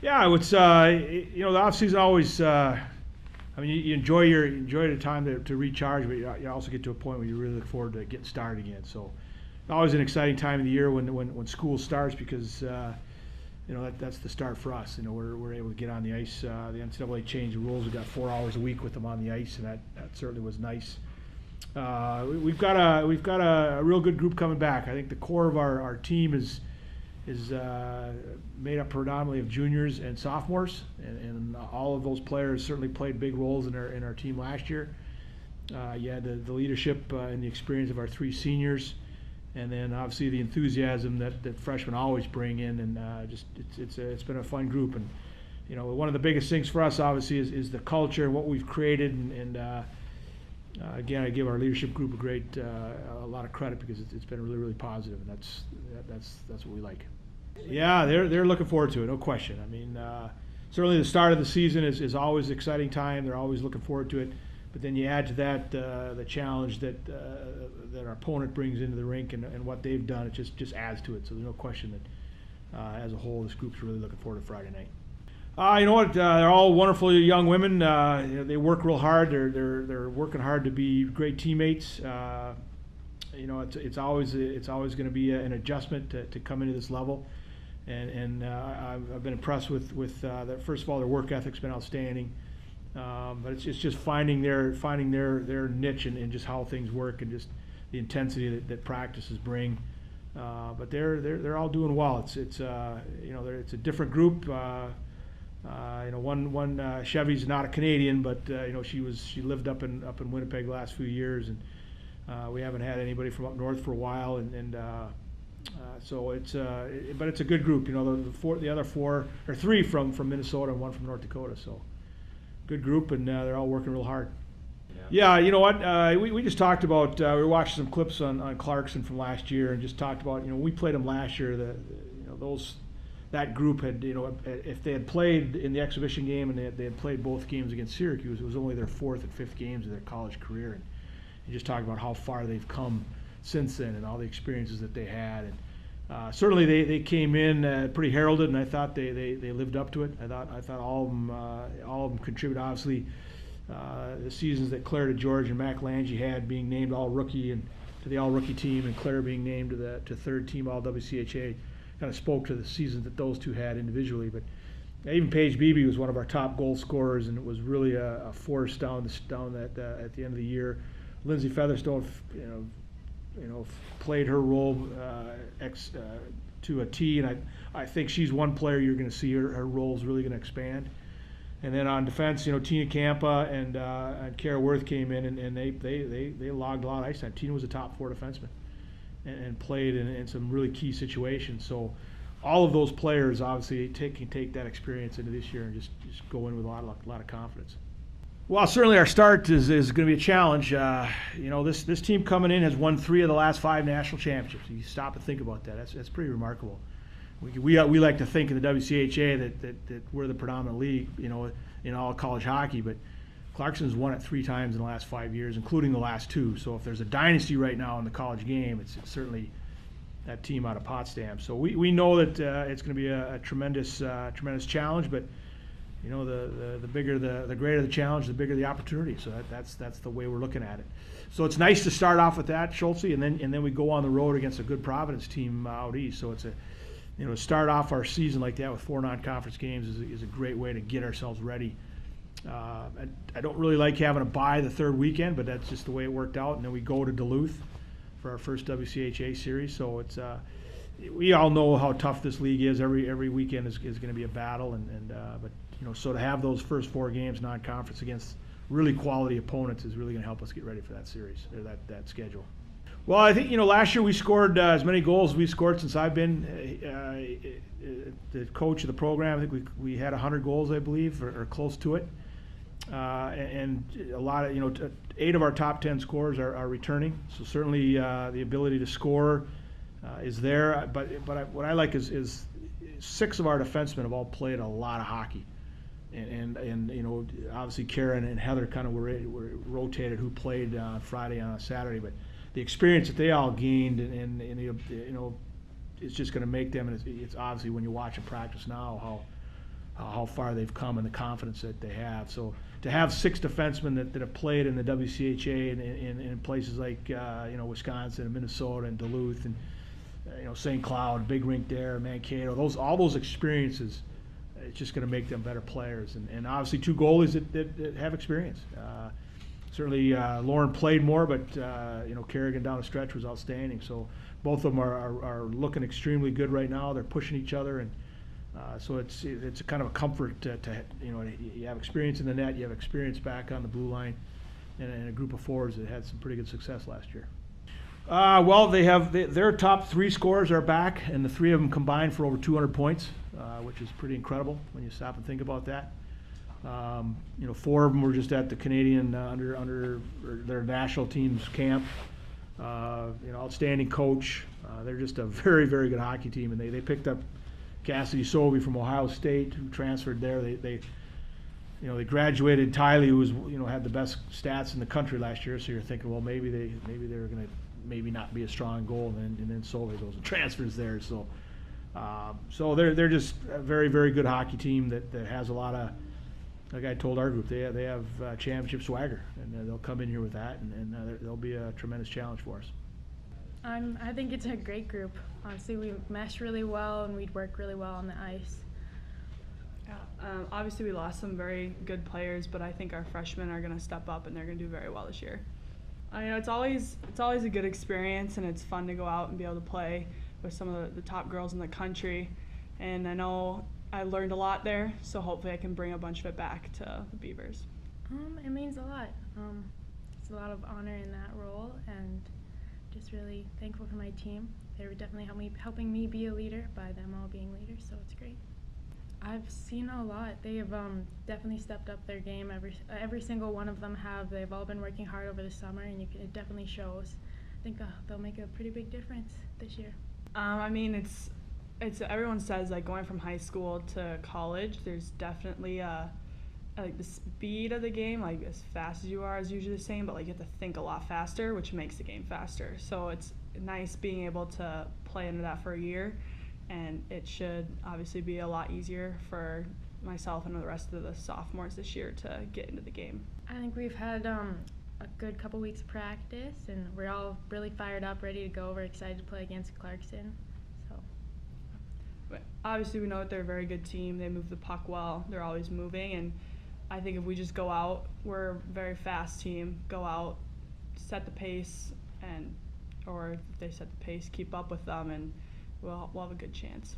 Yeah, it's the off season always. I mean, you enjoy the time to recharge, but you also get to a point where you really look forward to getting started again. So, always an exciting time of the year when school starts because that's the start for us. We're able to get on the ice. The NCAA changed the rules. We got 4 hours a week with them on the ice, and that certainly was nice. We've got a real good group coming back. I think the core of our team is made up predominantly of juniors and sophomores, and all of those players certainly played big roles in our team last year. You had the leadership and the experience of our 3 seniors, and then obviously the enthusiasm that freshmen always bring in, and it's been a fun group. And one of the biggest things for us obviously is the culture and what we've created, and again, I give our leadership group a lot of credit because it's been really, really positive, and that's what we like. Yeah, they're looking forward to it, no question. I mean, certainly the start of the season is always an exciting time. They're always looking forward to it, but then you add to that the challenge that our opponent brings into the rink and what they've done. It just adds to it. So there's no question that as a whole, this group's really looking forward to Friday night. You know what? They're all wonderful young women. They work real hard. They're working hard to be great teammates. It's always going to be an adjustment to come into this level, and I've been impressed with first of all, their work ethic's been outstanding, but it's just finding their niche and just how things work and just the intensity that practices bring. But they're all doing well. It's a different group. One Chevy's not a Canadian, but she lived up in Winnipeg the last few years, and we haven't had anybody from up north for a while, so but it's a good group. The other 4 or 3 from Minnesota and 1 from North Dakota, so good group, and they're all working real hard. Yeah, you know what? We just talked about. We were watching some clips on Clarkson from last year, and just talked about we played them last year. That group had, if they had played in the exhibition game and they had played both games against Syracuse, it was only their 4th and 5th games of their college career. And you just talk about how far they've come since then and all the experiences that they had. And certainly they came in pretty heralded, and I thought they lived up to it. I thought all of them contributed. Obviously, the seasons that Clair DeGeorge and Mac Lange had, being named all rookie and to the all rookie team, and Clair being named to 3rd team all WCHA. Kind of spoke to the seasons that those 2 had individually, but even Paige Beebe was one of our top goal scorers, and it was really a force down at the end of the year. Lindsay Featherstone, played her role to a T, and I think she's one player you're going to see her role is really going to expand. And then on defense, Tina Campa and Kara Worth came in, and they logged a lot of ice time. Tina was a top 4 defenseman. And played in some really key situations. So all of those players obviously can take that experience into this year and just go in with a lot of confidence. Well, certainly our start is going to be a challenge. This team coming in has won 3 of the last 5 national championships. You stop and think about that. That's pretty remarkable. We like to think in the WCHA that we're the predominant league, in all college hockey, but Clarkson's won it 3 times in the last 5 years, including the last 2. So if there's a dynasty right now in the college game, it's certainly that team out of Potsdam. So we know that it's going to be a tremendous challenge, but the bigger the greater the challenge, the bigger the opportunity. So that's the way we're looking at it. So it's nice to start off with that, Schultze, and then we go on the road against a good Providence team out east. So it's start off our season like that with 4 non-conference games is a great way to get ourselves ready. I don't really like having a bye the 3rd weekend, but that's just the way it worked out. And then we go to Duluth for our first WCHA series. So we all know how tough this league is. Every weekend is going to be a battle, but so to have those first 4 games non-conference against really quality opponents is really going to help us get ready for that series or that schedule. Well, I think last year we scored as many goals as we've scored since I've been the coach of the program. I think we had 100 goals, I believe, or close to it. And a lot of 8 of our top 10 scorers are returning. So certainly the ability to score is there. But what I like is 6 of our defensemen have all played a lot of hockey, and obviously Karen and Heather kind of were rotated who played on Friday and on Saturday, but the experience that they all gained and it's just going to make them. And it's obviously when you watch them practice now how far they've come and the confidence that they have. So to have 6 defensemen that have played in the WCHA and in places like Wisconsin and Minnesota and Duluth and St. Cloud, big rink there, Mankato, all those experiences, it's just going to make them better players. And obviously 2 goalies that have experience. Certainly Lauren played more, but Kerrigan down the stretch was outstanding. So both of them are looking extremely good right now. They're pushing each other, and so it's a kind of a comfort to you have experience in the net, you have experience back on the blue line, and a group of forwards that had some pretty good success last year. Well, their top 3 scorers are back, and the 3 of them combined for over 200 points, which is pretty incredible when you stop and think about that. 4 of them were just at the Canadian under their national team's camp. Outstanding coach. They're just a very, very good hockey team, and they picked up Cassidy Sobey from Ohio State, who transferred there. They graduated Tiley, who was had the best stats in the country last year. So you're thinking, well, maybe they're going to not be a strong goal, and then Sobey goes and transfers there. So they're just a very, very good hockey team that has a lot of. Like I told our group, they have championship swagger, and they'll come in here with that, and they'll be a tremendous challenge for us. I think it's a great group. Honestly, we mesh really well, and we'd work really well on the ice. Yeah, obviously we lost some very good players, but I think our freshmen are going to step up, and they're going to do very well this year. It's always a good experience, and it's fun to go out and be able to play with some of the top girls in the country. And I know I learned a lot there, so hopefully I can bring a bunch of it back to the Beavers. It means a lot. It's a lot of honor in that role, and just really thankful for my team. They were definitely helping me be a leader by them all being leaders, so it's great. I've seen a lot. They have definitely stepped up their game. Every single one of them have. They've all been working hard over the summer, and it definitely shows. I think they'll make a pretty big difference this year. It's everyone says, like, going from high school to college, there's definitely like the speed of the game, like as fast as you are is usually the same, but like you have to think a lot faster, which makes the game faster. So it's nice being able to play into that for a year, and it should obviously be a lot easier for myself and the rest of the sophomores this year to get into the game. I think we've had a good couple weeks of practice, and we're all really fired up, ready to go. We're excited to play against Clarkson. But obviously we know that they're a very good team. They move the puck well. They're always moving, and I think if we just go out, we're a very fast team. Go out, set the pace, or if they set the pace, keep up with them, and we'll have a good chance.